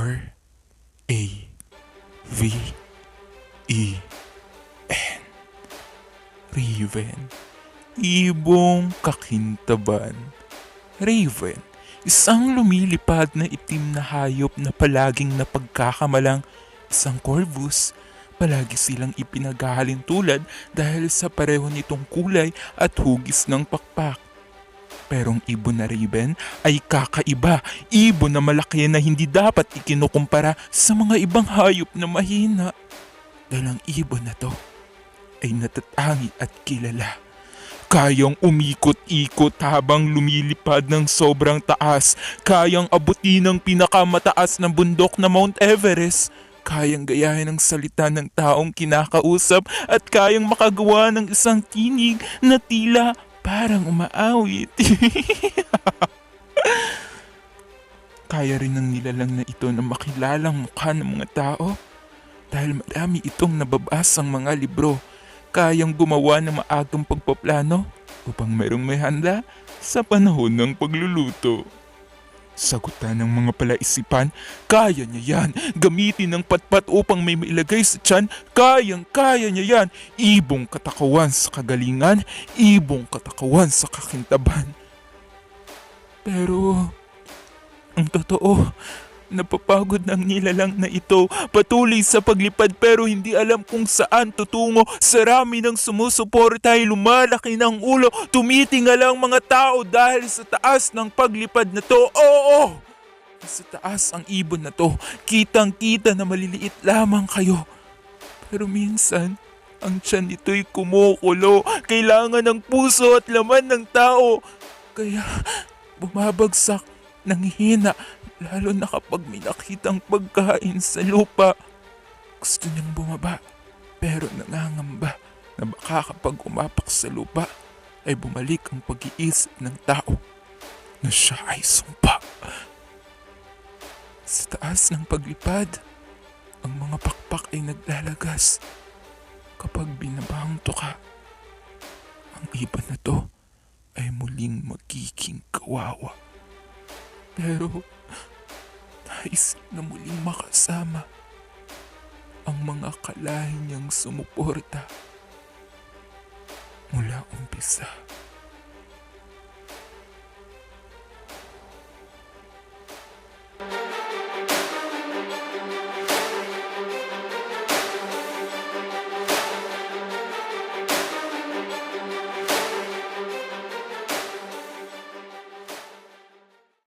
R-A-V-E-N. Raven. Ibong kakintaban. Raven, isang lumilipad na itim na hayop na palaging napagkakamalang isang corvus. Palagi silang ipinaghahalin tulad dahil sa pareho nitong kulay at hugis ng pakpak. Pero ang ibon na Raven ay kakaiba. Ibon na malaki na hindi dapat ikinukumpara sa mga ibang hayop na mahina. Dahil ang ibon na to ay natatangi at kilala. Kayang umikot-ikot habang lumilipad ng sobrang taas. Kayang abutin ng pinakamataas na bundok na Mount Everest. Kayang gayahin ang salita ng taong kinakausap at kayang makagawa ng isang tinig na tila parang umaawit. Kaya rin ng nilalang na ito na makilalang mukha ng mga tao dahil marami itong nababasang mga libro. Kayang gumawa ng maagang pagpaplano upang mayroong may handa sa panahon ng pagluluto. Sagutan ng mga palaisipan, kaya niya yan. Gamitin ng patpat upang may mailagay sa tiyan, kayang-kaya niya yan. Ibong katakawan sa kagalingan, ibong katakawan sa kakintaban. Pero, ang totoo, napapagod ng nilalang na ito. Patuloy sa paglipad pero hindi alam kung saan tutungo. Sa rami ng sumusuporta ay lumalaki ng ulo. Tumitingal ang mga tao dahil sa taas ng paglipad na to. Oo! Sa taas ang ibon na to. Kitang-kita na maliliit lamang kayo. Pero minsan, ang tiyan nito'y kumukulo. Kailangan ng puso at laman ng tao. Kaya bumabagsak ng hina. Lalo na kapag may nakitang pagkain sa lupa. Gusto niyang bumaba pero nangangamba na baka kapag umapak sa lupa ay bumalik ang pag-iisip ng tao na siya ay sumpa. Sa taas ng paglipad, ang mga pakpak ay naglalagas. Kapag binabahanto ka, ang ibon na to ay muling magiging kawawa. Pero nais na muling makasama ang mga kalahi niyang sumuporta mula umpisa.